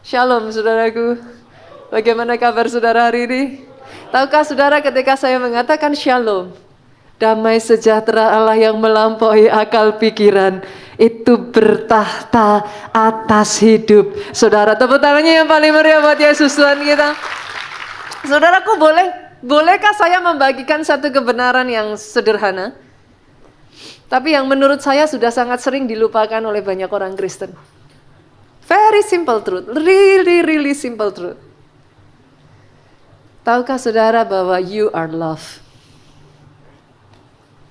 Shalom saudaraku. Bagaimana kabar saudara hari ini? Tahukah saudara ketika saya mengatakan shalom, damai sejahtera Allah yang melampaui akal pikiran itu bertahta atas hidup saudara. Tepuk tangannya yang paling meriah buat Yesus Tuhan kita. Saudaraku, bolehkah saya membagikan satu kebenaran yang sederhana, tapi yang menurut saya sudah sangat sering dilupakan oleh banyak orang Kristen. Very simple truth, really simple truth. Tahukah saudara bahwa you are loved?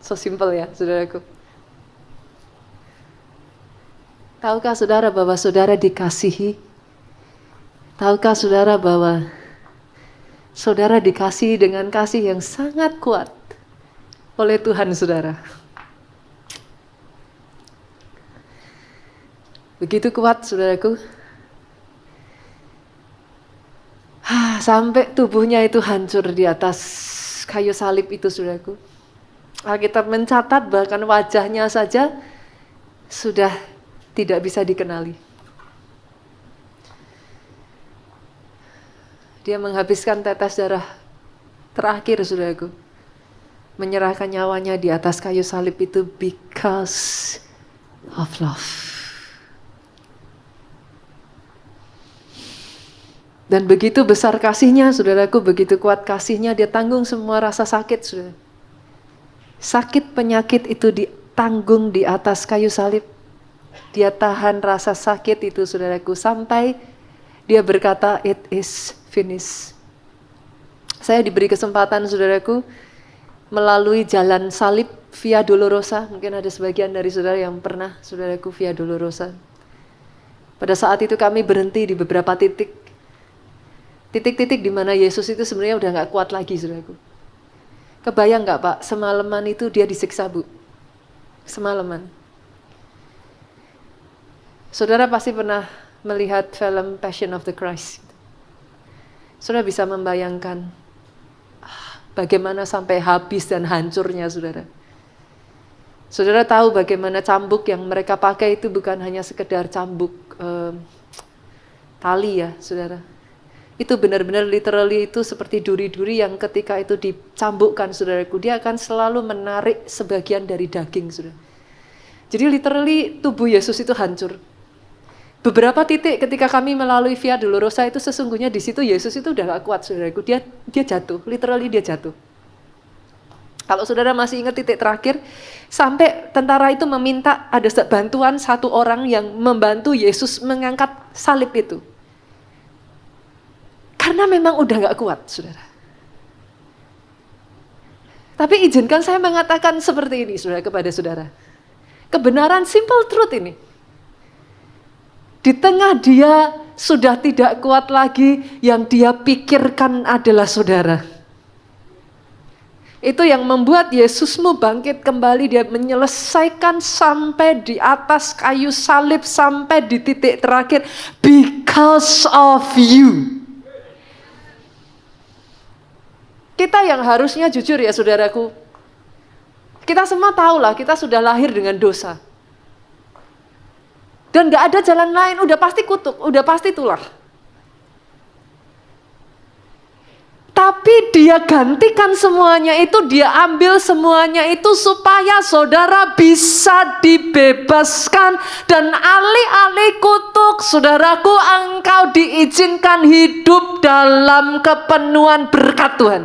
So simple ya saudaraku. Tahukah saudara bahwa saudara dikasihi? Tahukah saudara bahwa saudara dikasihi dengan kasih yang sangat kuat oleh Tuhan saudara? Begitu kuat saudaraku. Sampai tubuhnya itu hancur di atas kayu salib itu saudaraku. Alkitab mencatat bahkan wajahnya saja sudah tidak bisa dikenali. Dia menghabiskan tetes darah terakhir saudaraku. Menyerahkan nyawanya di atas kayu salib itu because of love. Dan begitu besar kasihnya, saudaraku, begitu kuat kasihnya, dia tanggung semua rasa sakit, saudara. Sakit penyakit itu ditanggung di atas kayu salib. Dia tahan rasa sakit itu, saudaraku, sampai dia berkata, it is finished. Saya diberi kesempatan, saudaraku, melalui jalan salib Via Dolorosa. Mungkin ada sebagian dari saudara yang pernah, saudaraku, Via Dolorosa. Pada saat itu kami berhenti di beberapa titik di mana Yesus itu sebenarnya udah gak kuat lagi, saudaraku. Kebayang gak Pak, semalaman itu dia disiksa, Bu. Semalaman. Saudara pasti pernah melihat film Passion of the Christ. Saudara bisa membayangkan bagaimana sampai habis dan hancurnya, saudara. Saudara tahu bagaimana cambuk yang mereka pakai itu bukan hanya sekedar cambuk tali ya, saudara. Itu benar-benar literally itu seperti duri-duri yang ketika itu dicambukkan, saudaraku, dia akan selalu menarik sebagian dari daging, saudara. Jadi literally tubuh Yesus itu hancur. Beberapa titik ketika kami melalui Via Dolorosa itu sesungguhnya di situ Yesus itu udah gak kuat, saudaraku. Dia jatuh, literally dia jatuh. Kalau saudara masih ingat titik terakhir, sampai tentara itu meminta ada bantuan satu orang yang membantu Yesus mengangkat salib itu. Karena memang udah gak kuat, saudara. Tapi izinkan saya mengatakan seperti ini, saudara, kepada saudara. Kebenaran simple truth ini. Di tengah dia sudah tidak kuat lagi, yang dia pikirkan adalah saudara. Itu yang membuat Yesusmu bangkit kembali, dia menyelesaikan sampai di atas kayu salib, sampai di titik terakhir, because of you. Kita yang harusnya jujur ya saudaraku, kita semua tahulah kita sudah lahir dengan dosa. Dan gak ada jalan lain, udah pasti kutuk, udah pasti tulah. Tapi dia gantikan semuanya itu, dia ambil semuanya itu supaya saudara bisa dibebaskan. Dan alih-alih kutuk, saudaraku, engkau diizinkan hidup dalam kepenuhan berkat Tuhan.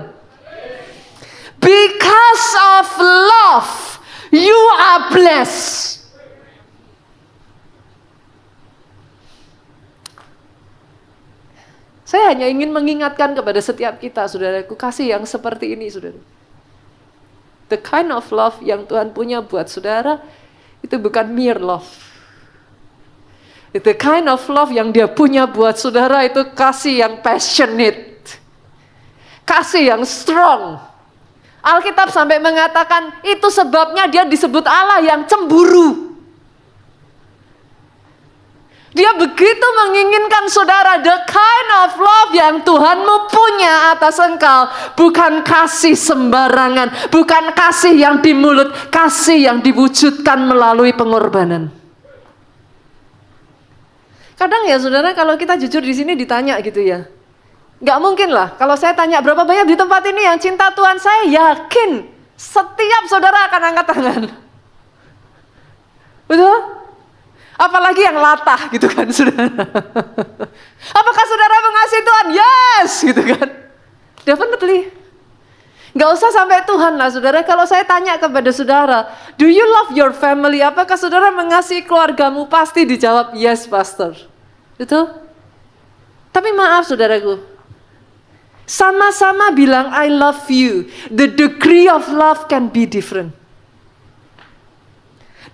Because of love, you are blessed. Saya hanya ingin mengingatkan kepada setiap kita, saudaraku, kasih yang seperti ini, saudara. The kind of love yang Tuhan punya buat saudara, itu bukan mere love. The kind of love yang dia punya buat saudara itu kasih yang passionate. Kasih yang strong. Alkitab sampai mengatakan itu sebabnya dia disebut Allah yang cemburu. Dia begitu menginginkan saudara, the kind of love yang Tuhanmu punya atas engkau bukan kasih sembarangan, bukan kasih yang di mulut, kasih yang diwujudkan melalui pengorbanan. Kadang ya saudara, kalau kita jujur di sini ditanya gitu ya, nggak mungkin lah. Kalau saya tanya berapa banyak di tempat ini yang cinta Tuhan, saya yakin setiap saudara akan angkat tangan. Betul? Apalagi yang latah gitu kan saudara. Apakah saudara mengasihi Tuhan? Yes gitu kan. Definitely. Nggak usah sampai Tuhan lah saudara. Kalau saya tanya kepada saudara, do you love your family? Apakah saudara mengasihi keluargamu? Pasti dijawab yes pastor. Betul? Tapi maaf saudaraku, sama-sama bilang I love you, the degree of love can be different.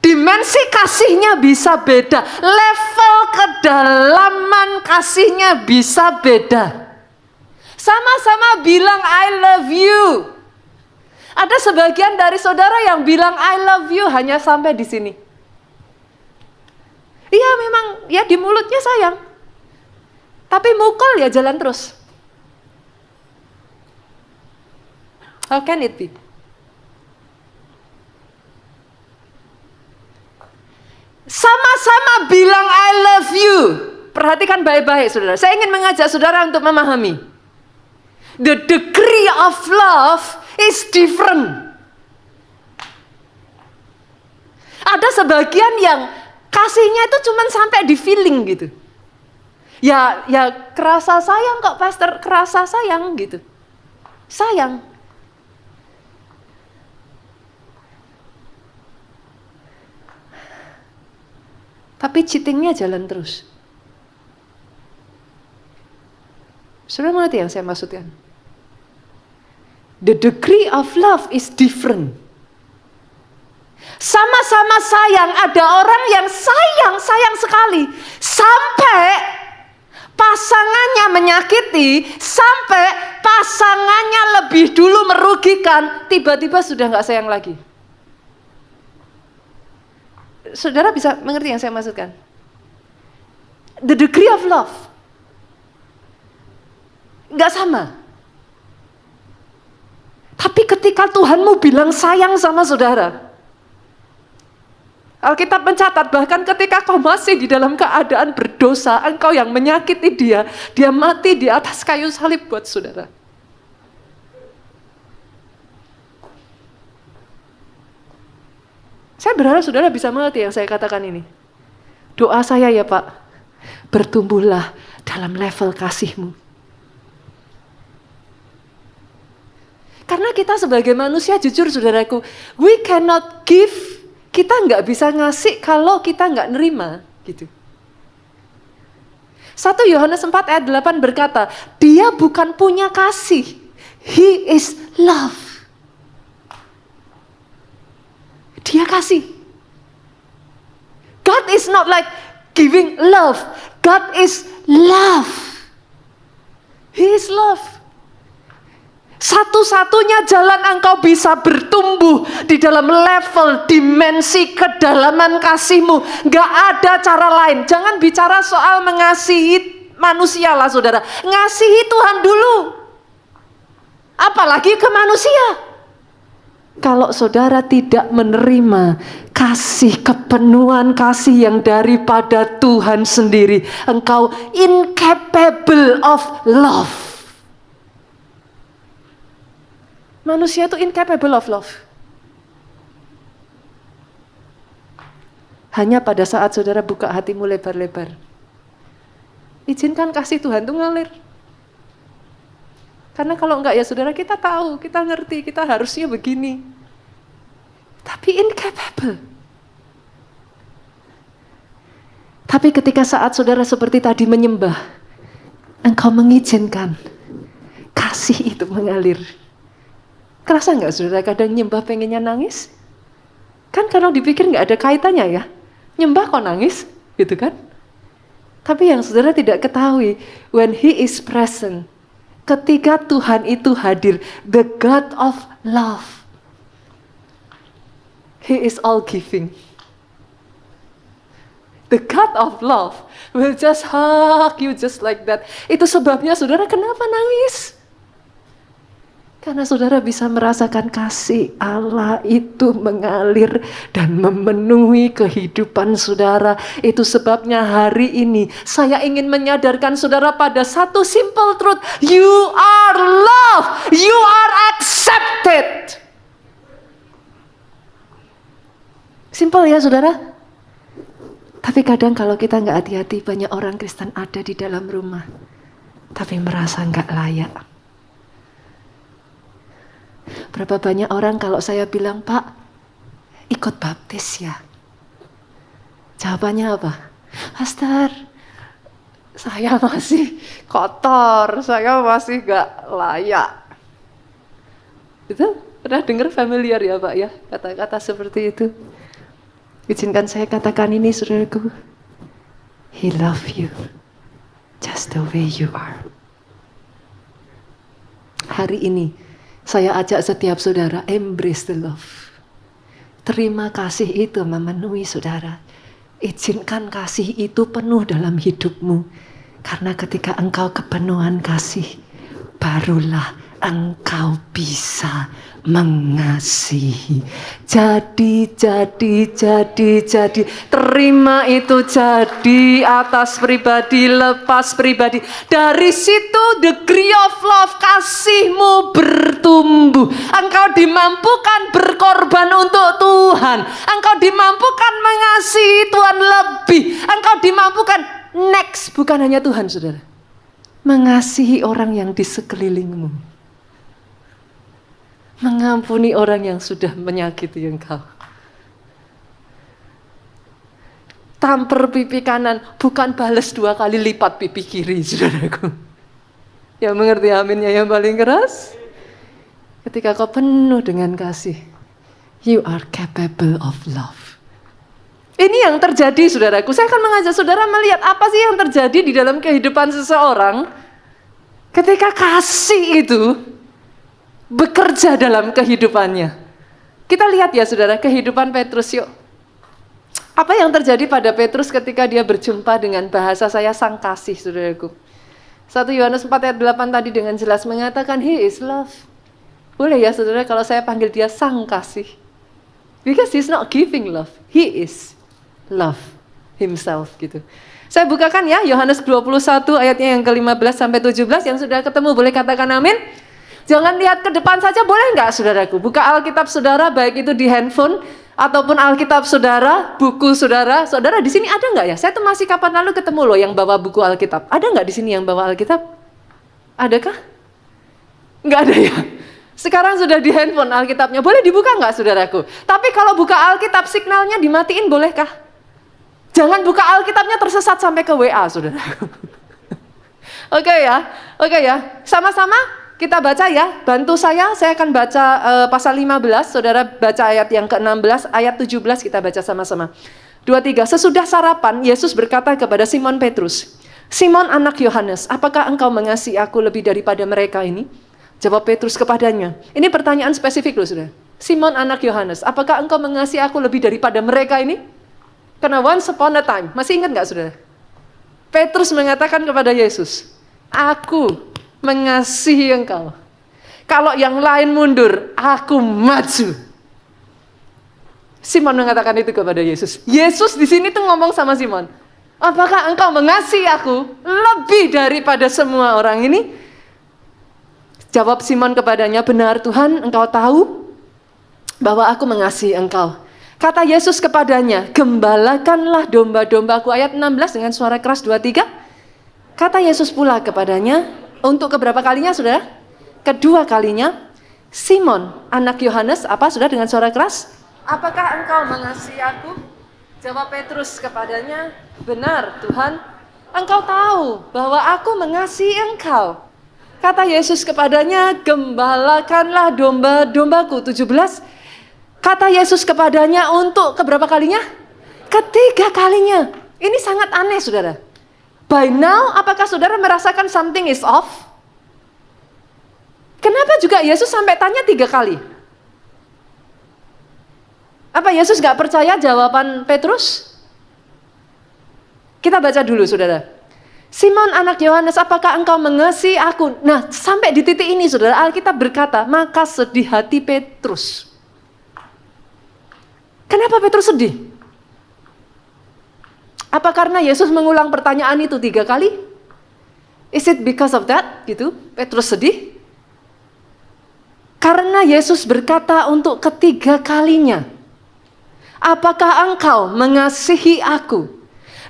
Dimensi kasihnya bisa beda, level kedalaman kasihnya bisa beda. Sama-sama bilang I love you. Ada sebagian dari saudara yang bilang I love you hanya sampai di sini. Iya memang ya di mulutnya sayang. Tapi mukul ya jalan terus. How can it be? Sama-sama bilang I love you. Perhatikan baik-baik saudara. Saya ingin mengajak saudara untuk memahami. The degree of love is different. Ada sebagian yang kasihnya itu cuma sampai di feeling gitu. Ya kerasa sayang kok pastor, kerasa sayang gitu. Sayang. Tapi cheatingnya jalan terus. Saudara mengerti yang saya maksudkan? The degree of love is different. Sama-sama sayang, ada orang yang sayang sekali. Sampai pasangannya menyakiti, sampai pasangannya lebih dulu merugikan, tiba-tiba sudah gak sayang lagi. Saudara bisa mengerti yang saya maksudkan? The degree of love gak sama. Tapi ketika Tuhanmu bilang sayang sama saudara, Alkitab mencatat bahkan ketika kau masih di dalam keadaan berdosa, engkau yang menyakiti dia, dia mati di atas kayu salib buat saudara. Saya berharap saudara bisa mengerti yang saya katakan ini. Doa saya ya Pak, bertumbuhlah dalam level kasih-Mu. Karena kita sebagai manusia jujur saudaraku, we cannot give, kita nggak bisa ngasih kalau kita nggak nerima gitu. 1 Yohanes 4 ayat 8 berkata, dia bukan punya kasih, he is love. Dia kasih. God is not like giving love. God is love. He is love. Satu-satunya jalan engkau bisa bertumbuh di dalam level dimensi kedalaman kasih-Mu. Gak ada cara lain. Jangan bicara soal mengasihi manusia lah saudara. Ngasihi Tuhan dulu. Apalagi ke manusia. Kalau saudara tidak menerima kasih, kepenuhan kasih yang daripada Tuhan sendiri, engkau incapable of love. Manusia itu incapable of love. Hanya pada saat saudara buka hatimu lebar-lebar, izinkan kasih Tuhan itu ngalir. Karena kalau enggak ya saudara, kita tahu, kita ngerti, kita harusnya begini. Tapi incapable. Tapi ketika saat saudara seperti tadi menyembah, engkau mengizinkan kasih itu mengalir. Kerasa enggak saudara kadang nyembah pengennya nangis? Kan kalau dipikir enggak ada kaitannya ya. Nyembah kok nangis, gitu kan? Tapi yang saudara tidak ketahui, when he is present, ketika Tuhan itu hadir, the God of love, He is all giving. The God of love will just hug you just like that. Itu sebabnya saudara kenapa nangis? Karena saudara bisa merasakan kasih Allah itu mengalir dan memenuhi kehidupan saudara. Itu sebabnya hari ini saya ingin menyadarkan saudara pada satu simple truth. You are loved. You are accepted. Simple ya saudara. Tapi kadang kalau kita nggak hati-hati, banyak orang Kristen ada di dalam rumah, tapi merasa nggak layak. Berapa banyak orang kalau saya bilang, Pak, ikut baptis ya. Jawabannya apa? Pastor, saya masih kotor, saya masih gak layak. Itu pernah dengar familiar ya Pak ya, kata-kata seperti itu. Izinkan saya katakan ini saudaraku. He love you just the way you are. Hari ini saya ajak setiap saudara embrace the love. Terima kasih itu memenuhi saudara. Izinkan kasih itu penuh dalam hidupmu. Karena ketika engkau kepenuhan kasih, barulah engkau bisa mengasihi. Jadi. Terima itu jadi atas pribadi, lepas pribadi. Dari situ degree of love, kasihmu bertumbuh. Engkau dimampukan berkorban untuk Tuhan. Engkau dimampukan mengasihi Tuhan lebih. Engkau dimampukan next, bukan hanya Tuhan saudara, mengasihi orang yang di sekelilingmu. Mengampuni orang yang sudah menyakiti engkau. Tampar pipi kanan, bukan balas 2 kali lipat pipi kiri, saudaraku. Yang mengerti aminnya yang paling keras? Ketika kau penuh dengan kasih, you are capable of love. Ini yang terjadi, saudaraku. Saya akan mengajak saudara melihat apa sih yang terjadi di dalam kehidupan seseorang ketika kasih itu bekerja dalam kehidupannya. Kita lihat ya saudara, kehidupan Petrus yuk. Apa yang terjadi pada Petrus ketika dia berjumpa dengan bahasa saya sang kasih, saudaraku. 1 Yohanes 4 ayat 8 tadi dengan jelas mengatakan he is love. Boleh ya saudara kalau saya panggil dia sang kasih. Because he's not giving love, he is love himself gitu. Saya bukakan ya Yohanes 21 ayatnya yang ke-15 sampai 17, yang sudah ketemu boleh katakan amin. Jangan lihat ke depan saja, boleh nggak saudaraku? Buka Alkitab saudara, baik itu di handphone ataupun Alkitab saudara, buku saudara. Saudara di sini ada nggak ya? Saya tuh masih kapan lalu ketemu loh yang bawa buku Alkitab. Ada nggak di sini yang bawa Alkitab? Adakah? Nggak ada ya? Sekarang sudah di handphone Alkitabnya. Boleh dibuka nggak saudaraku? Tapi kalau buka Alkitab signalnya dimatiin bolehkah? Jangan buka Alkitabnya tersesat sampai ke WA saudaraku. Oke ya. Sama-sama. Kita baca ya, bantu saya akan baca pasal 15, saudara baca ayat yang ke-16, ayat 17 kita baca sama-sama. 2, 3, sesudah sarapan, Yesus berkata kepada Simon Petrus, Simon anak Yohanes, apakah engkau mengasihi aku lebih daripada mereka ini? Jawab Petrus kepadanya, ini pertanyaan spesifik loh saudara. Simon anak Yohanes, apakah engkau mengasihi aku lebih daripada mereka ini? Karena once upon a time, masih ingat gak saudara? Petrus mengatakan kepada Yesus, aku mengasihi engkau. Kalau yang lain mundur, aku maju. Simon mengatakan itu kepada Yesus. Yesus di sini tuh ngomong sama Simon, apakah engkau mengasihi aku lebih daripada semua orang ini? Jawab Simon kepadanya, benar Tuhan, engkau tahu bahwa aku mengasihi engkau. Kata Yesus kepadanya, gembalakanlah domba-dombaku. Ayat 16 dengan suara keras 2, 3. Kata Yesus pula kepadanya, untuk keberapa kalinya saudara? Kedua kalinya, Simon anak Yohanes, apa saudara dengan suara keras? Apakah engkau mengasihi aku? Jawab Petrus kepadanya, benar Tuhan, engkau tahu bahwa aku mengasihi engkau. Kata Yesus kepadanya, gembalakanlah domba-dombaku. 17. Kata Yesus kepadanya untuk keberapa kalinya? Ketiga kalinya. Ini sangat aneh saudara. By now, apakah saudara merasakan something is off? Kenapa juga Yesus sampai tanya 3 kali? Apa Yesus gak percaya jawaban Petrus? Kita baca dulu saudara. Simon anak Yohanes, apakah engkau mengasihi aku? Nah, sampai di titik ini saudara, Alkitab berkata, maka sedih hati Petrus. Kenapa Petrus sedih? Apa karena Yesus mengulang pertanyaan itu 3 kali? Is it because of that? Gitu, Petrus sedih? Karena Yesus berkata untuk ketiga kalinya, apakah engkau mengasihi aku?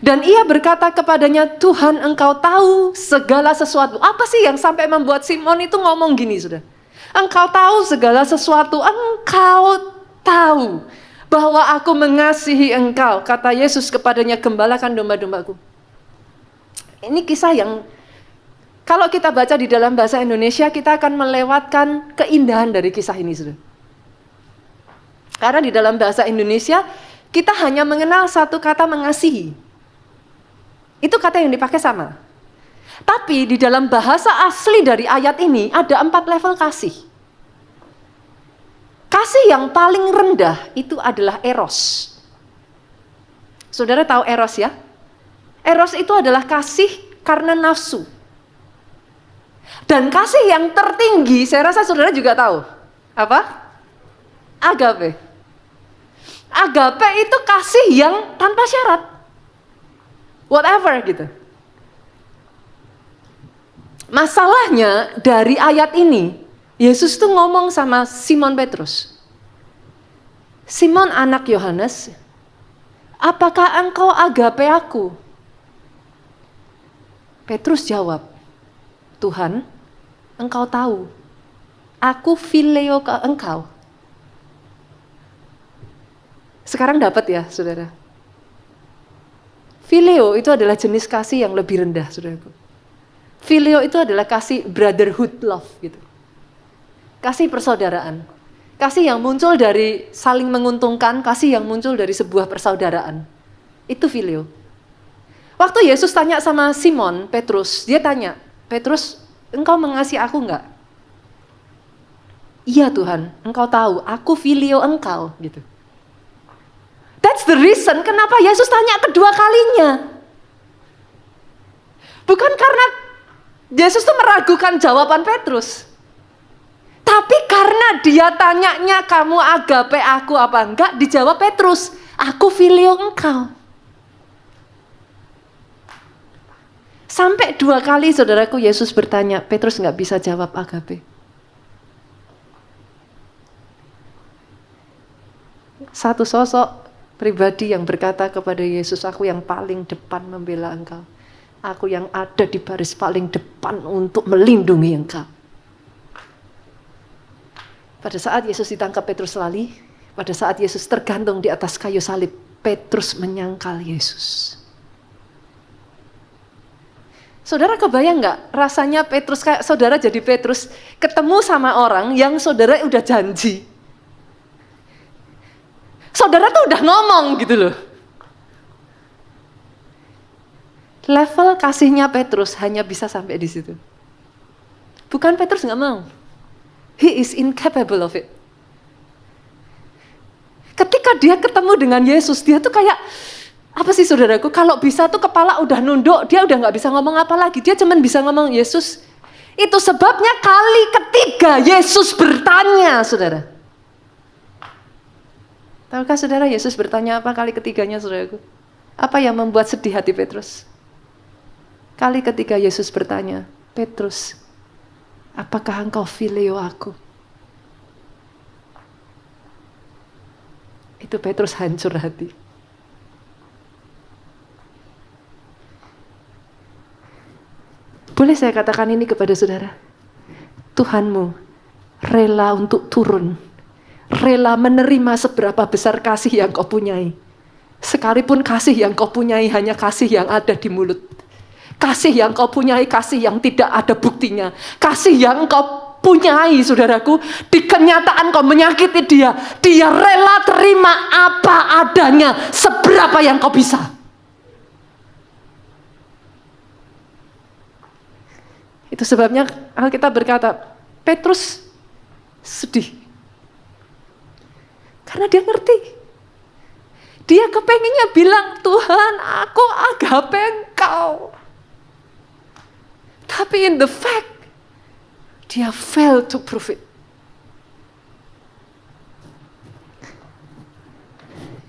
Dan ia berkata kepadanya, Tuhan engkau tahu segala sesuatu. Apa sih yang sampai membuat Simon itu ngomong gini sudah? Engkau tahu segala sesuatu, engkau tahu bahwa aku mengasihi engkau. Kata Yesus kepadanya, gembalakan domba-dombaku. Ini kisah yang kalau kita baca di dalam bahasa Indonesia, kita akan melewatkan keindahan dari kisah ini sudah. Karena di dalam bahasa Indonesia, kita hanya mengenal satu kata mengasihi. Itu kata yang dipakai sama. Tapi di dalam bahasa asli dari ayat ini ada 4 level kasih. Kasih yang paling rendah itu adalah eros. Saudara tahu eros ya? Eros itu adalah kasih karena nafsu. Dan kasih yang tertinggi, saya rasa saudara juga tahu. Apa? Agape. Agape itu kasih yang tanpa syarat. Whatever gitu. Masalahnya dari ayat ini, Yesus tuh ngomong sama Simon Petrus. Simon anak Yohanes, apakah engkau agape aku? Petrus jawab, Tuhan, engkau tahu, aku phileo ke engkau. Sekarang dapat ya saudara? Phileo itu adalah jenis kasih yang lebih rendah, saudaraku. Phileo itu adalah kasih brotherhood love, gitu. Kasih persaudaraan. Kasih yang muncul dari saling menguntungkan, kasih yang muncul dari sebuah persaudaraan. Itu phileo. Waktu Yesus tanya sama Simon, Petrus, dia tanya, Petrus, engkau mengasihi aku enggak? Iya Tuhan, engkau tahu, aku phileo engkau, gitu. That's the reason kenapa Yesus tanya kedua kalinya. Bukan karena Yesus tuh meragukan jawaban Petrus. Tapi karena dia tanyanya kamu agape aku apa enggak, dijawab Petrus, aku phileo engkau. Sampai 2 kali saudaraku Yesus bertanya, Petrus enggak bisa jawab agape. Satu sosok pribadi yang berkata kepada Yesus, aku yang paling depan membela engkau. Aku yang ada di baris paling depan untuk melindungi engkau. Pada saat Yesus ditangkap Petrus lali, pada saat Yesus tergantung di atas kayu salib, Petrus menyangkal Yesus. Saudara kebayang nggak rasanya Petrus, kayak saudara jadi Petrus, ketemu sama orang yang saudara udah janji. Saudara tuh udah ngomong gitu loh. Level kasihnya Petrus hanya bisa sampai di situ. Bukan Petrus nggak mau. He is incapable of it. Ketika dia ketemu dengan Yesus, dia tuh kayak, apa sih saudaraku, kalau bisa tuh kepala udah nunduk, dia udah nggak bisa ngomong apa lagi. Dia cuman bisa ngomong, Yesus. Itu sebabnya kali ketiga Yesus bertanya, saudara. Tahukah saudara Yesus bertanya apa kali ketiganya, saudaraku? Apa yang membuat sedih hati Petrus? Kali ketiga Yesus bertanya, Petrus, apakah engkau phileo aku? Itu Petrus hancur hati. Boleh saya katakan ini kepada saudara? Tuhanmu rela untuk turun, rela menerima seberapa besar kasih yang kau punyai. Sekalipun kasih yang kau punyai hanya kasih yang ada di mulut. Kasih yang kau punyai, kasih yang tidak ada buktinya. Kasih yang kau punyai, saudaraku, di kenyataan kau menyakiti dia. Dia rela terima apa adanya, seberapa yang kau bisa. Itu sebabnya Alkitab berkata, Petrus sedih. Karena dia ngerti. Dia kepengennya bilang, Tuhan, aku agape engkau. Tapi in the fact, dia fail to prove it.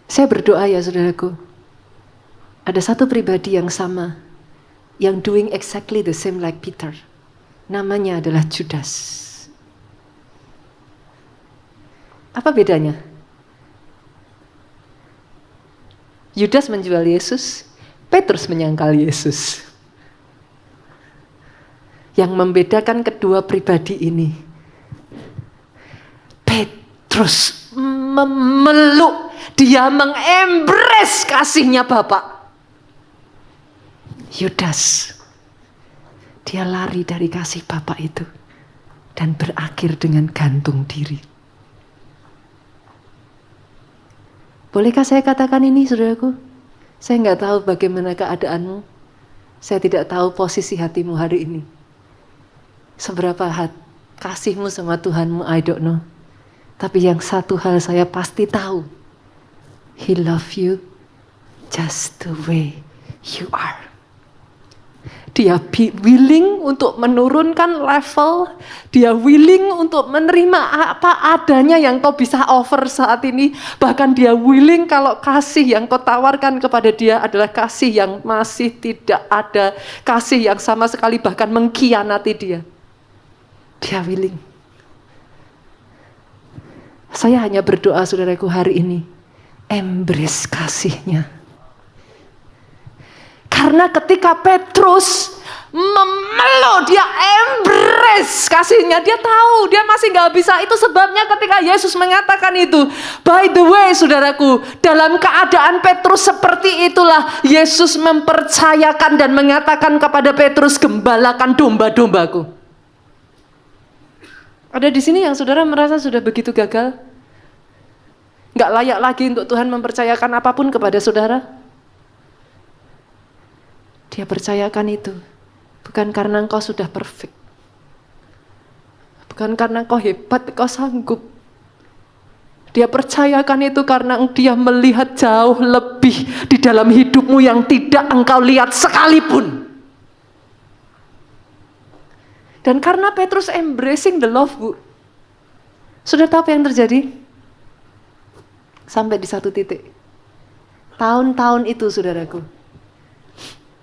Saya berdoa ya saudaraku, ada satu pribadi yang sama, yang doing exactly the same like Peter. Namanya adalah Judas. Apa bedanya? Judas menjual Yesus, Petrus menyangkal Yesus. Yang membedakan kedua pribadi ini, Petrus memeluk, dia mengembrace kasihnya Bapa. Judas, dia lari dari kasih Bapa itu dan berakhir dengan gantung diri. Bolehkah saya katakan ini, saudaraku? Saya nggak tahu bagaimana keadaanmu. Saya tidak tahu posisi hatimu hari ini. Seberapa kasihmu sama Tuhanmu, I don't know. Tapi yang satu hal saya pasti tahu. He love you just the way you are. Dia willing untuk menurunkan level, dia willing untuk menerima apa adanya yang kau bisa offer saat ini. Bahkan dia willing kalau kasih yang kau tawarkan kepada dia adalah kasih yang masih tidak ada, kasih yang sama sekali bahkan mengkhianati dia. Dia willing. Saya hanya berdoa saudaraku hari ini, embrace kasihnya. Karena ketika Petrus memeluk, dia embrace kasihnya. Dia tahu dia masih gak bisa. Itu sebabnya ketika Yesus mengatakan itu. By the way saudaraku, dalam keadaan Petrus seperti itulah Yesus mempercayakan dan mengatakan kepada Petrus, gembalakan domba-dombaku. Ada di sini yang saudara merasa sudah begitu gagal? Gak layak lagi untuk Tuhan mempercayakan apapun kepada saudara? Dia percayakan itu bukan karena engkau sudah perfect, bukan karena engkau hebat, engkau sanggup. Dia percayakan itu karena dia melihat jauh lebih di dalam hidupmu yang tidak engkau lihat sekalipun. Dan karena Petrus embracing the love, Bu, sudah tahu apa yang terjadi? Sampai di satu titik, tahun-tahun itu saudaraku,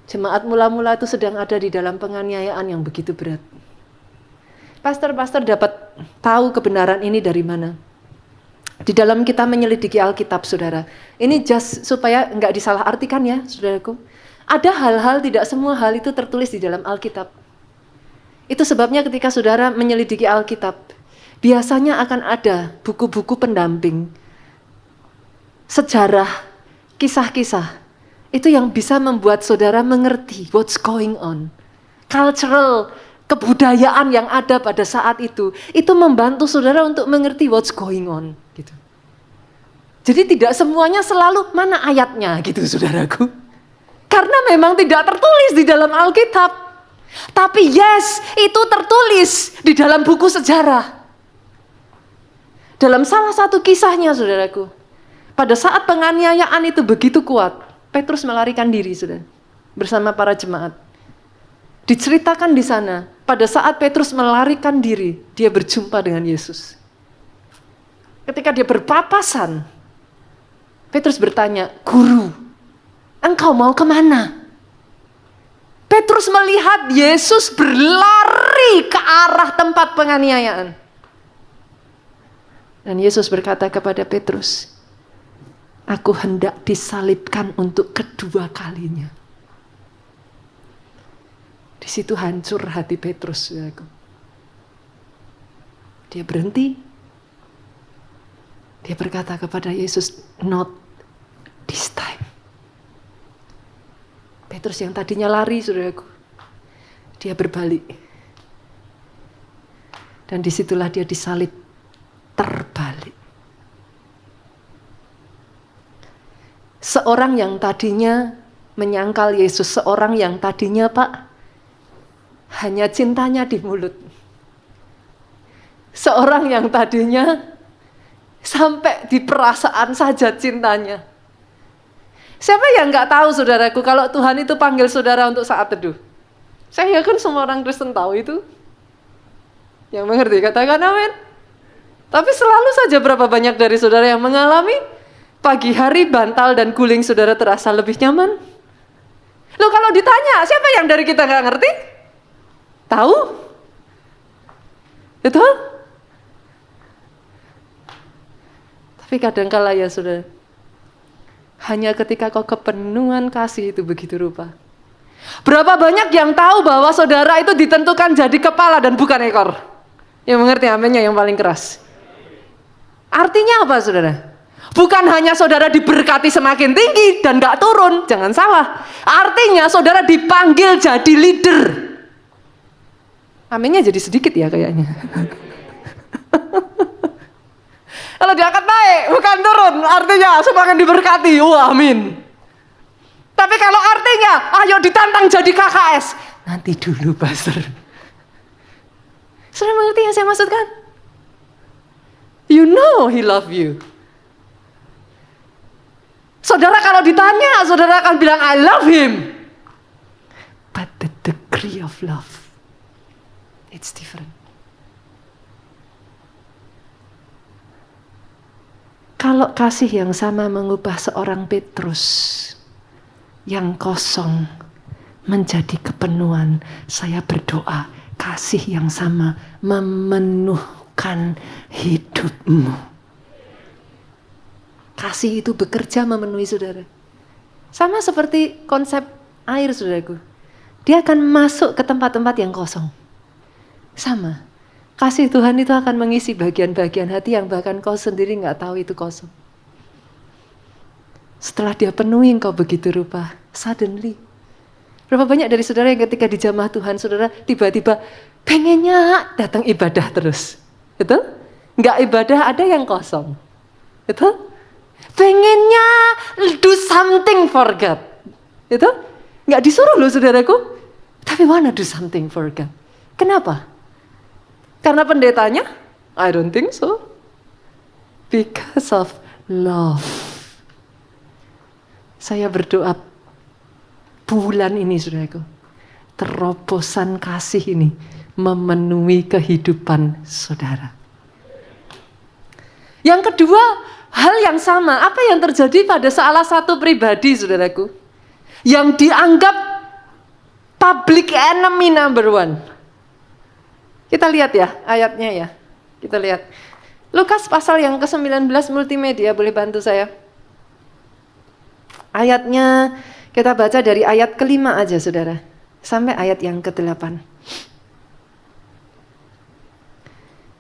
jemaat mula-mula itu sedang ada di dalam penganiayaan yang begitu berat. Pastor-pastor dapat tahu kebenaran ini dari mana? Di dalam kita menyelidiki Alkitab, saudara. Ini just supaya enggak disalahartikan ya, saudaraku. Ada hal-hal, tidak semua hal itu tertulis di dalam Alkitab. Itu sebabnya ketika saudara menyelidiki Alkitab, biasanya akan ada buku-buku pendamping, sejarah, kisah-kisah. Itu yang bisa membuat saudara mengerti what's going on. Cultural, kebudayaan yang ada pada saat itu membantu saudara untuk mengerti what's going on. Gitu. Jadi tidak semuanya selalu mana ayatnya gitu saudaraku. Karena memang tidak tertulis di dalam Alkitab. Tapi yes, itu tertulis di dalam buku sejarah. Dalam salah satu kisahnya saudaraku, pada saat penganiayaan itu begitu kuat, Petrus melarikan diri, saudara, bersama para jemaat. Diceritakan di sana, pada saat Petrus melarikan diri, dia berjumpa dengan Yesus. Ketika dia berpapasan, Petrus bertanya, Guru, engkau mau kemana? Petrus melihat Yesus berlari ke arah tempat penganiayaan. Dan Yesus berkata kepada Petrus, aku hendak disalibkan untuk kedua kalinya. Di situ hancur hati Petrus. Dia berhenti. Dia berkata kepada Yesus, not this time. Petrus yang tadinya lari, saudaraku, dia berbalik. Dan disitulah dia disalib terbalik. Seorang yang tadinya menyangkal Yesus, seorang yang tadinya Pak, hanya cintanya di mulut. Seorang yang tadinya sampai di perasaan saja cintanya. Siapa yang gak tahu saudaraku kalau Tuhan itu panggil saudara untuk saat teduh? Saya yakin semua orang Kristen tahu itu. Yang mengerti, katakan amin. Tapi selalu saja berapa banyak dari saudara yang mengalami pagi hari bantal dan guling saudara terasa lebih nyaman. Loh kalau ditanya, siapa yang dari kita nggak ngerti? Tahu? Betul? Tapi kadangkala ya saudara, hanya ketika kau kepenuhan kasih itu begitu rupa. Berapa banyak yang tahu bahwa saudara itu ditentukan jadi kepala dan bukan ekor? Yang mengerti aminnya yang paling keras. Artinya apa saudara? Bukan hanya saudara diberkati semakin tinggi dan gak turun, jangan salah. Artinya saudara dipanggil jadi leader. Aminnya jadi sedikit ya kayaknya. Kalau diangkat naik, bukan turun, artinya semakin diberkati. Wah, amin. Tapi kalau artinya, ayo ditantang jadi KKS. Nanti dulu, Pastor. Saudara mengerti yang saya maksudkan? You know he love you. Saudara kalau ditanya, saudara akan bilang, I love him. But the degree of love, it's different. Kalau kasih yang sama mengubah seorang Petrus yang kosong menjadi kepenuhan, saya berdoa kasih yang sama memenuhkan hidupmu. Kasih itu bekerja memenuhi saudara. Sama seperti konsep air saudaraku. Dia akan masuk ke tempat-tempat yang kosong. Sama. Kasih Tuhan itu akan mengisi bagian-bagian hati yang bahkan kau sendiri gak tahu itu kosong. Setelah dia penuhi kau begitu rupa, suddenly. Berapa banyak dari saudara yang ketika dijamah Tuhan, saudara tiba-tiba pengennya datang ibadah terus. Betul? Gak ibadah ada yang kosong. Betul? Pengennya do something for God. Betul? Gak disuruh loh saudaraku. Tapi wanna do something for God. Kenapa? Karena pendetanya? I don't think so. Because of love. Saya berdoa bulan ini saudaraku, terobosan kasih ini memenuhi kehidupan saudara. Yang kedua, hal yang sama, apa yang terjadi pada salah satu pribadi saudaraku, yang dianggap public enemy number one. Kita lihat ya ayatnya ya. Kita lihat. Lukas pasal yang ke-19 multimedia, boleh bantu saya? Ayatnya kita baca dari ayat ke-5 aja saudara. Sampai ayat yang ke-8.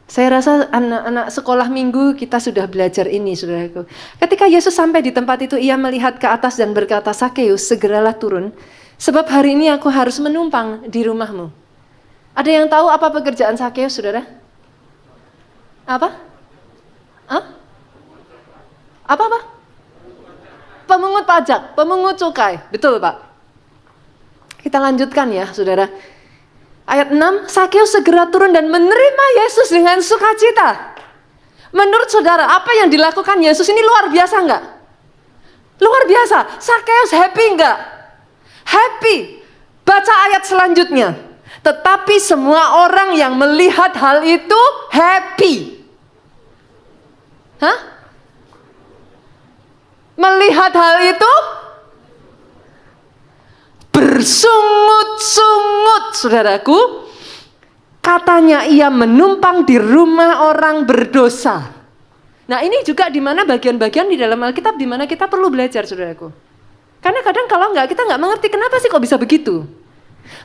Saya rasa anak-anak sekolah minggu kita sudah belajar ini saudaraku. Ketika Yesus sampai di tempat itu, ia melihat ke atas dan berkata, Sakeus, segeralah turun. Sebab hari ini aku harus menumpang di rumahmu. Ada yang tahu apa pekerjaan Sakeus, saudara? Apa? Hah? Apa? Pemungut pajak, pemungut cukai. Betul, Pak. Kita lanjutkan ya, saudara. Ayat 6, Sakeus segera turun dan menerima Yesus dengan sukacita. Menurut saudara, apa yang dilakukan Yesus ini luar biasa enggak? Luar biasa. Sakeus happy enggak? Happy. Baca ayat selanjutnya. Tetapi semua orang yang melihat hal itu happy. Hah? Melihat hal itu bersungut-sungut, saudaraku. Katanya ia menumpang di rumah orang berdosa. Nah ini juga di mana bagian-bagian di dalam Alkitab di mana kita perlu belajar, saudaraku. Karena kadang kalau kita nggak mengerti kenapa sih kok bisa begitu.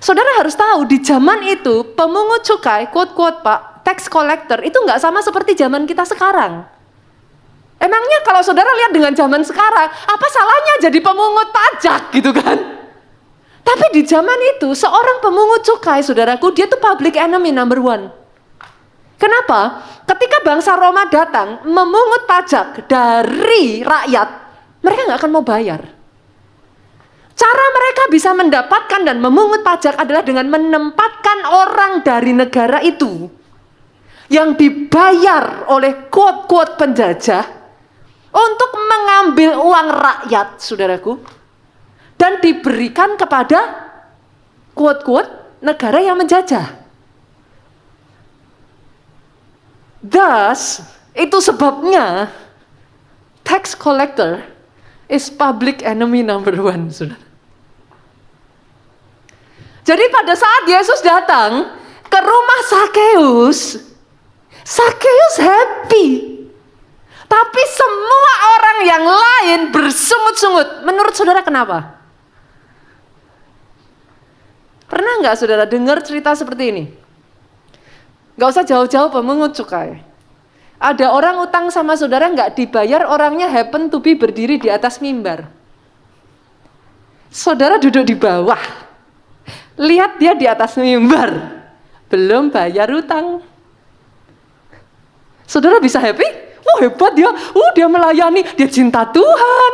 Saudara harus tahu di zaman itu pemungut cukai, quote-quote Pak, tax collector itu nggak sama seperti zaman kita sekarang. Emangnya kalau saudara lihat dengan zaman sekarang, apa salahnya jadi pemungut pajak gitu kan? Tapi di zaman itu seorang pemungut cukai, saudaraku, dia tuh public enemy number one. Kenapa? Ketika bangsa Roma datang memungut pajak dari rakyat, mereka nggak akan mau bayar. Cara mereka bisa mendapatkan dan memungut pajak adalah dengan menempatkan orang dari negara itu yang dibayar oleh quote-quote penjajah untuk mengambil uang rakyat, saudaraku, dan diberikan kepada quote-quote negara yang menjajah. Thus, itu sebabnya tax collector is public enemy number one, saudara. Jadi pada saat Yesus datang ke rumah Sakeus, Sakeus happy. Tapi semua orang yang lain bersungut-sungut. Menurut saudara kenapa? Pernah nggak saudara dengar cerita seperti ini? Nggak usah jauh-jauh pemungut cukai. Ada orang utang sama saudara nggak dibayar, orangnya happen to be berdiri di atas mimbar. Saudara duduk di bawah. Lihat dia di atas mimbar. Belum bayar utang. Saudara bisa happy? Wah hebat dia, dia melayani, dia cinta Tuhan.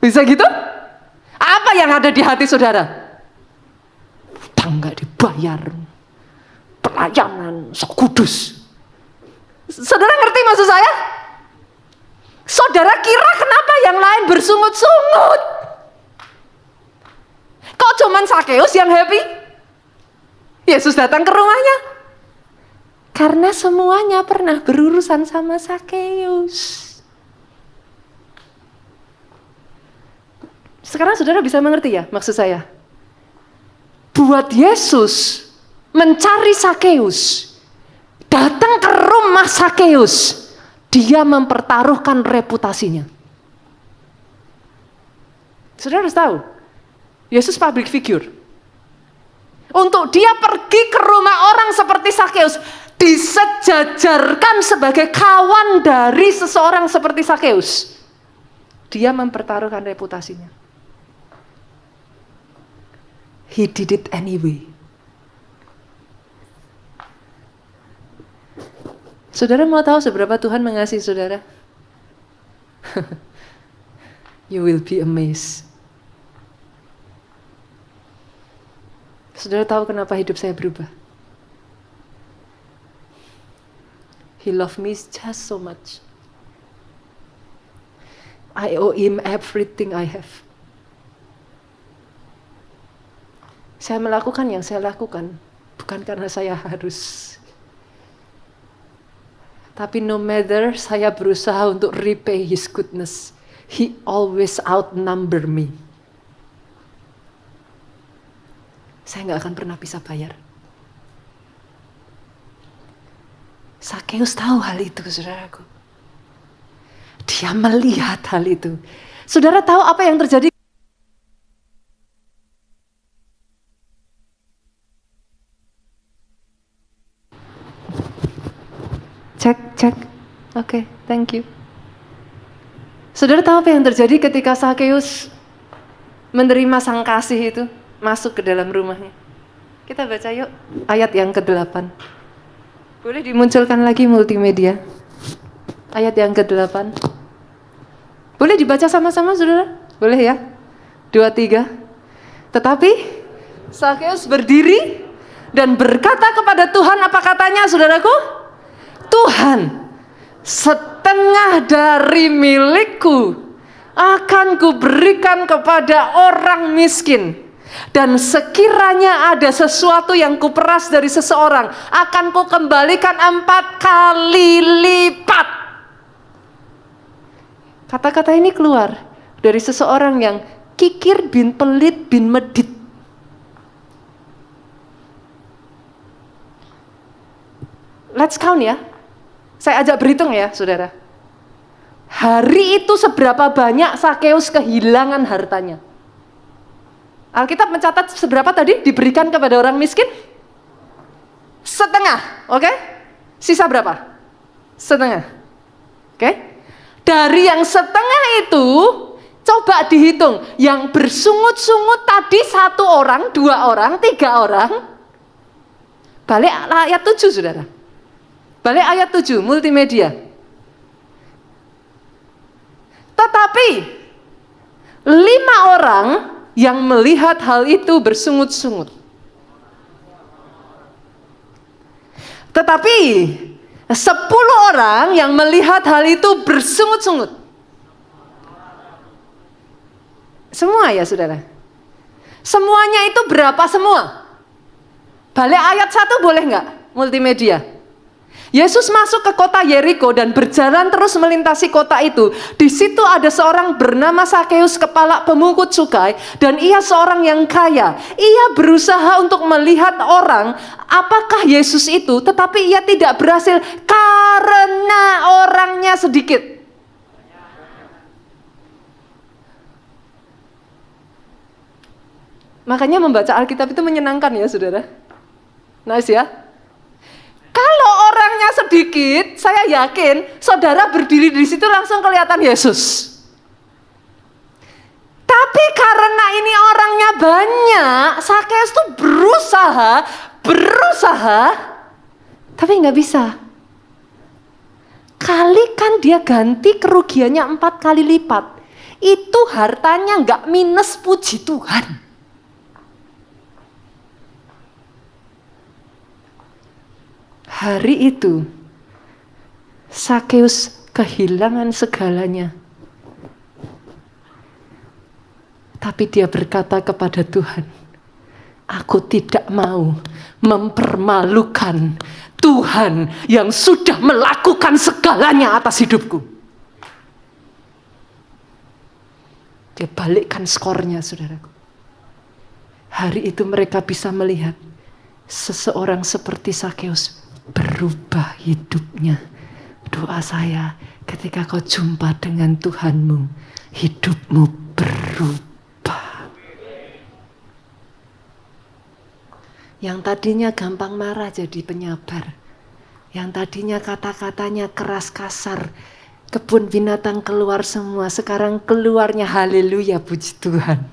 Bisa gitu? Apa yang ada di hati saudara? Utang nggak dibayar, pelayanan sok kudus. Saudara ngerti maksud saya? Saudara kira kenapa yang lain bersungut-sungut? Kok cuman Sakeus yang happy? Yesus datang ke rumahnya. Karena semuanya pernah berurusan sama Sakeus. Sekarang saudara bisa mengerti ya maksud saya? Buat Yesus mencari Sakeus, datang ke rumah Sakeus, dia mempertaruhkan reputasinya. Saudara harus tahu, Yesus public figure. Untuk dia pergi ke rumah orang seperti Sakeus, disejajarkan sebagai kawan dari seseorang seperti Sakeus. Dia mempertaruhkan reputasinya. He did it anyway. Saudara mau tahu seberapa Tuhan mengasihi saudara? You will be amazed. Saudara tahu kenapa hidup saya berubah? He loved me just so much. I owe him everything I have. Saya melakukan yang saya lakukan bukan karena saya harus. Tapi no matter saya berusaha untuk repay his goodness, he always outnumber me. Saya nggak akan pernah bisa bayar. Sakeus tahu hal itu, saudaraku. Dia melihat hal itu. Saudara tahu apa yang terjadi? Cek. Oke, thank you. Saudara tahu apa yang terjadi ketika Sakeus menerima sang kasih itu masuk ke dalam rumahnya? Kita baca yuk ayat yang ke-8. Boleh dimunculkan lagi multimedia. Ayat yang ke-8. Boleh dibaca sama-sama saudara? Boleh ya? 2, 3. Tetapi Sakeus berdiri dan berkata kepada Tuhan, apa katanya saudaraku? Tuhan, setengah dari milikku akan kuberikan kepada orang miskin. Dan sekiranya ada sesuatu yang kuperas dari seseorang, akan kukembalikan 4 kali lipat. Kata-kata ini keluar dari seseorang yang kikir bin pelit bin medit. Let's count ya. Saya ajak berhitung ya saudara. Hari itu seberapa banyak Sakeus kehilangan hartanya? Alkitab mencatat seberapa tadi diberikan kepada orang miskin? Setengah, oke? Sisa berapa? Setengah, oke? Dari yang setengah itu, coba dihitung. Yang bersungut-sungut tadi 1 orang, 2 orang, 3 orang. Balik ayat 7 saudara. Balik ayat 7, multimedia. Tetapi 5 orang yang melihat hal itu bersungut-sungut. Tetapi 10 orang yang melihat hal itu bersungut-sungut. Semua ya saudara? Semuanya itu berapa semua? Balik ayat 1 boleh nggak? Multimedia. Yesus masuk ke kota Yeriko dan berjalan terus melintasi kota itu. Di situ ada seorang bernama Sakeus, kepala pemungut cukai, dan ia seorang yang kaya. Ia berusaha untuk melihat orang, apakah Yesus itu, tetapi ia tidak berhasil karena orangnya sedikit. Makanya membaca Alkitab itu menyenangkan ya, saudara. Nice ya. Kalau orangnya sedikit, saya yakin saudara berdiri di situ langsung kelihatan Yesus. Tapi karena ini orangnya banyak, Sakeus tuh berusaha, tapi nggak bisa. Kalikan dia ganti kerugiannya 4 kali lipat. Itu hartanya nggak minus, puji Tuhan. Hari itu, Sakeus kehilangan segalanya. Tapi dia berkata kepada Tuhan, aku tidak mau mempermalukan Tuhan yang sudah melakukan segalanya atas hidupku. Dia balikkan skornya, saudaraku. Hari itu mereka bisa melihat seseorang seperti Sakeus berubah hidupnya. Doa saya, ketika kau jumpa dengan Tuhanmu, hidupmu berubah. Yang tadinya gampang marah jadi penyabar. Yang tadinya kata-katanya keras kasar, kebun binatang keluar semua, sekarang keluarnya haleluya, puji Tuhan.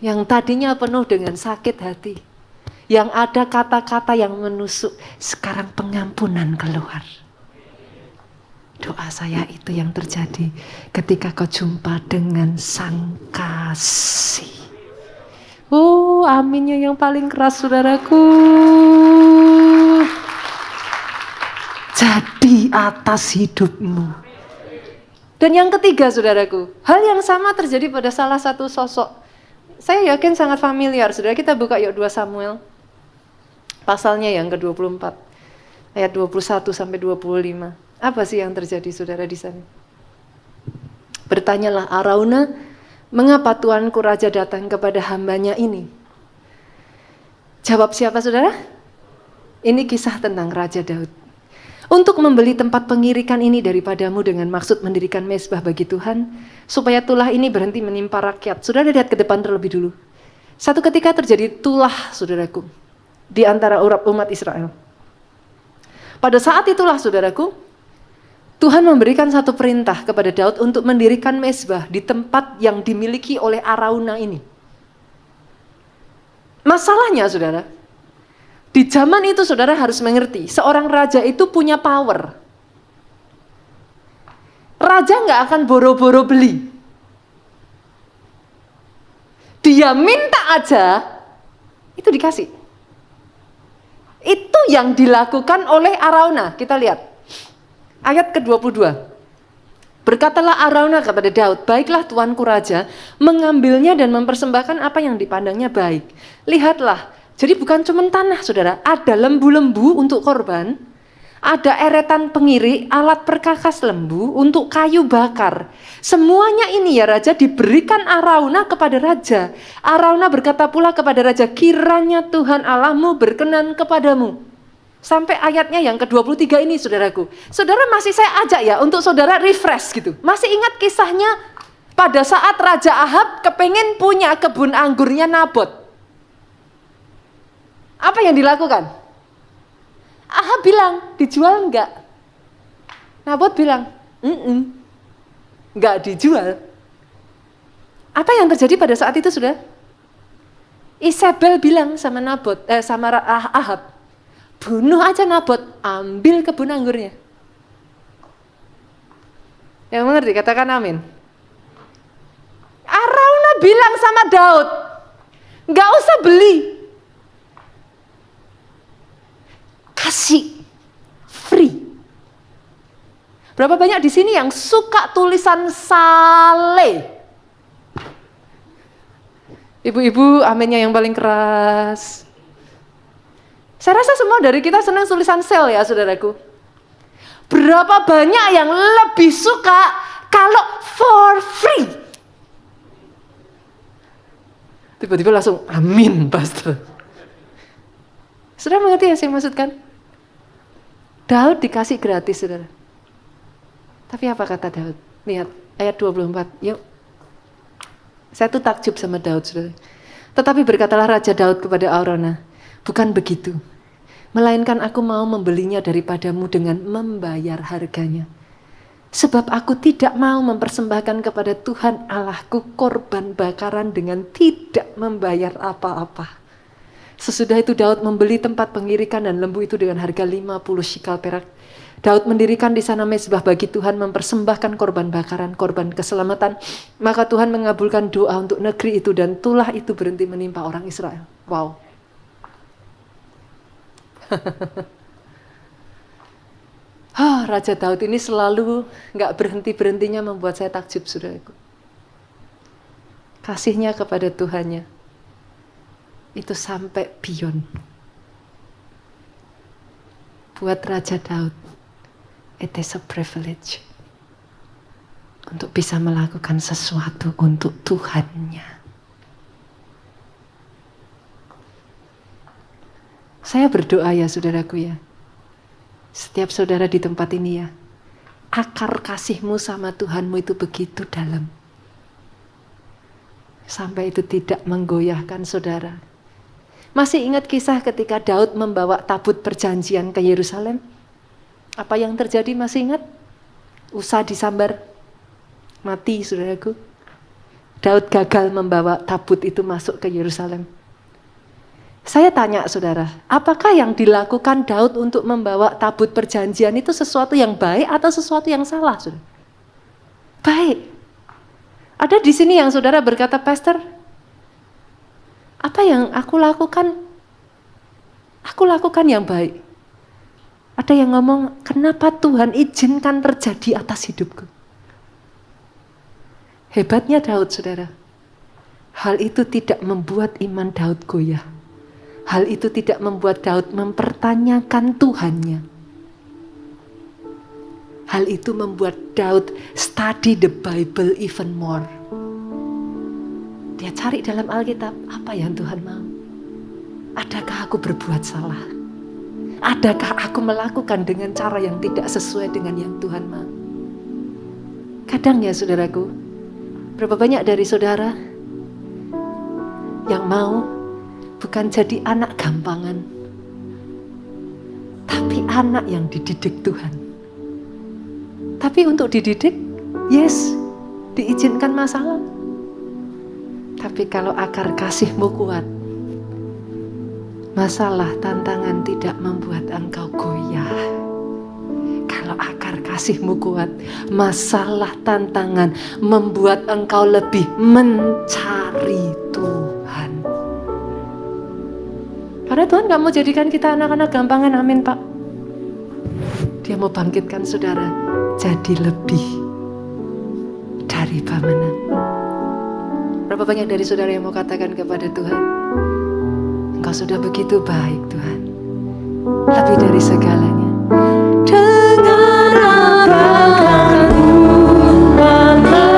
Yang tadinya penuh dengan sakit hati, yang ada kata-kata yang menusuk, sekarang pengampunan keluar. Doa saya itu yang terjadi ketika kau jumpa dengan Sang Kasih. Oh, aminnya yang paling keras, saudaraku. Jadi atas hidupmu. Dan yang ketiga, saudaraku, hal yang sama terjadi pada salah satu sosok. Saya yakin sangat familiar, saudara. Kita buka yuk 2 Samuel. Pasalnya yang ke-24, ayat 21 sampai 25. Apa sih yang terjadi, saudara, di sana? Bertanyalah Arauna, mengapa tuanku raja datang kepada hambanya ini? Jawab siapa, saudara? Ini kisah tentang Raja Daud. Untuk membeli tempat pengirikan ini daripadamu dengan maksud mendirikan mezbah bagi Tuhan, supaya tulah ini berhenti menimpa rakyat. Saudara lihat ke depan terlebih dulu. Satu ketika terjadi tulah, saudaraku, di antara umat Israel. Pada saat itulah, saudaraku, Tuhan memberikan satu perintah kepada Daud untuk mendirikan mezbah di tempat yang dimiliki oleh Arauna ini. Masalahnya, saudara, di zaman itu saudara harus mengerti, seorang raja itu punya power. Raja nggak akan boro-boro beli. Dia minta aja, itu dikasih. Itu yang dilakukan oleh Arauna. Kita lihat ayat ke-22. Berkatalah Arauna kepada Daud, baiklah tuanku raja, mengambilnya dan mempersembahkan apa yang dipandangnya baik. Lihatlah, jadi bukan cuma tanah, saudara, ada lembu-lembu untuk korban, ada eretan pengirik, alat perkakas lembu untuk kayu bakar. Semuanya ini ya raja diberikan Arauna kepada raja. Arauna berkata pula kepada raja, kiranya Tuhan Allahmu berkenan kepadamu. Sampai ayatnya yang ke-23 ini, saudaraku. Saudara, masih saya ajak ya untuk saudara refresh gitu. Masih ingat kisahnya pada saat Raja Ahab kepengen punya kebun anggurnya Nabot. Apa yang dilakukan? Ahab bilang, dijual enggak? Nabot bilang, enggak dijual. Apa yang terjadi pada saat itu, saudara? Isabel bilang sama Ahab, bunuh aja Nabot, ambil kebun anggurnya. Yang mengerti, katakan amin. Arauna bilang sama Daud, enggak usah beli, kasih free. Berapa banyak di sini yang suka tulisan sale? Ibu-ibu, aminnya yang paling keras. Saya rasa semua dari kita senang tulisan sale ya saudaraku. Berapa banyak yang lebih suka kalau for free? Tiba-tiba langsung amin pastor. Saudara mengerti yang saya maksudkan? Daud dikasih gratis saudara. Tapi apa kata Daud? Lihat ayat 24, yuk. Saya tuh takjub sama Daud saudara. Tetapi berkatalah Raja Daud kepada Araunah, bukan begitu. Melainkan aku mau membelinya daripadamu dengan membayar harganya. Sebab aku tidak mau mempersembahkan kepada Tuhan Allahku korban bakaran dengan tidak membayar apa-apa. Sesudah itu Daud membeli tempat pengirikan dan lembu itu dengan harga 50 shikal perak. Daud mendirikan di sana mezbah bagi Tuhan, mempersembahkan korban bakaran, korban keselamatan. Maka Tuhan mengabulkan doa untuk negeri itu dan tulah itu berhenti menimpa orang Israel. Wow. Raja Daud ini selalu gak berhenti-berhentinya membuat saya takjub saudaraku. Kasihnya kepada Tuhannya itu sampai beyond. Buat Raja Daud, it is a privilege untuk bisa melakukan sesuatu untuk Tuhannya. Saya berdoa ya saudaraku ya, setiap saudara di tempat ini ya, akar kasihmu sama Tuhanmu itu begitu dalam, sampai itu tidak menggoyahkan saudara. Masih ingat kisah ketika Daud membawa tabut perjanjian ke Yerusalem? Apa yang terjadi masih ingat? Usa disambar, mati saudaraku. Daud gagal membawa tabut itu masuk ke Yerusalem. Saya tanya saudara, apakah yang dilakukan Daud untuk membawa tabut perjanjian itu sesuatu yang baik atau sesuatu yang salah? Saudara? Baik. Ada di sini yang saudara berkata, Pastor, apa yang aku lakukan yang baik. Ada yang ngomong, kenapa Tuhan izinkan terjadi atas hidupku? Hebatnya Daud saudara, hal itu tidak membuat iman Daud goyah. Hal itu tidak membuat Daud mempertanyakan Tuhannya. Hal itu membuat Daud study the Bible even more. Dia cari dalam Alkitab, apa yang Tuhan mau? Adakah aku berbuat salah? Adakah aku melakukan dengan cara yang tidak sesuai dengan yang Tuhan mau? Kadang ya saudaraku, berapa banyak dari saudara yang mau bukan jadi anak gampangan, tapi anak yang dididik Tuhan. Tapi untuk dididik, yes, diizinkan masalah. Tapi kalau akar kasihmu kuat, masalah, tantangan tidak membuat engkau goyah. Kalau akar kasihmu kuat, masalah, tantangan membuat engkau lebih mencari Tuhan. Karena Tuhan gak mau jadikan kita anak-anak gampangan, amin Pak. Dia mau bangkitkan saudara jadi lebih dari bamenan. Berapa banyak dari saudara yang mau katakan kepada Tuhan, Engkau sudah begitu baik Tuhan, lebih dari segalanya. Dengan apa ku aman,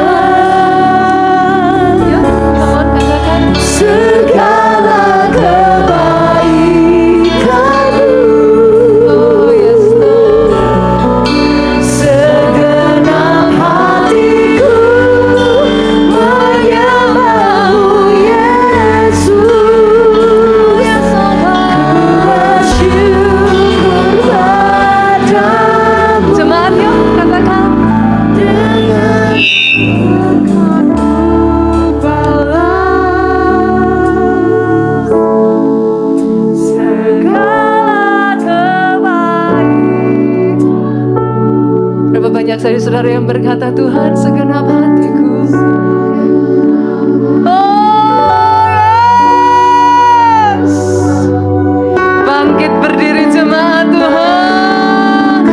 ya, mohon katakan segala kebaikan-Mu. Oh yes Lord. Segenap hatiku menyembah-Mu Yesus. Jemaat yuk katakan dengan segala kebaikan. Berapa banyak saudara yang berkata, Tuhan segenap hatiku. Oh yes. Bangkit berdiri jemaat Tuhan.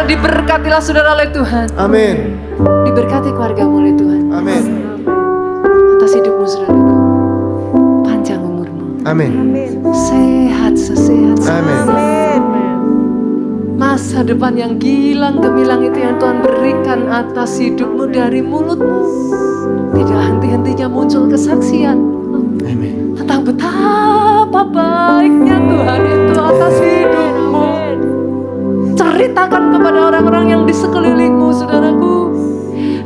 Saudara diberkatilah saudara oleh Tuhan. Amin. Diberkati keluargamu oleh Tuhan. Amin. Atas hidupmu saudaraku. Panjang umurmu. Amin. Sehat sesehat. Amin. Masa depan yang gilang gemilang itu yang Tuhan berikan atas hidupmu dari mulutmu. Tidak henti-hentinya muncul kesaksian. Amin. Tentang betapa baiknya Tuhan itu atas hidupmu. Ceritakan kepada orang-orang yang di sekelilingmu, saudaraku.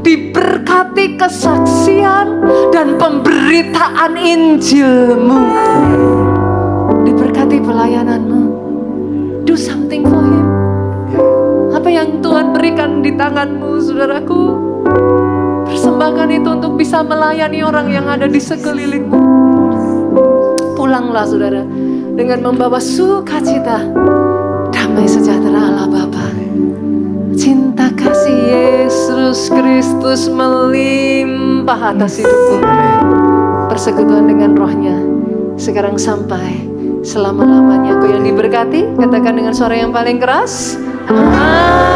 Diberkati kesaksian dan pemberitaan Injilmu. Diberkati pelayananmu. Do something for Him. Apa yang Tuhan berikan di tanganmu, saudaraku, persembahkan itu untuk bisa melayani orang yang ada di sekelilingmu. Pulanglah saudara dengan membawa sukacita, damai sejahtera Allah Bapa, cinta kasih Yesus Kristus melimpah atas hidupmu. Persekutuan dengan Roh-Nya sekarang sampai selama-lamanya. Kau yang diberkati, katakan dengan suara yang paling keras, amin.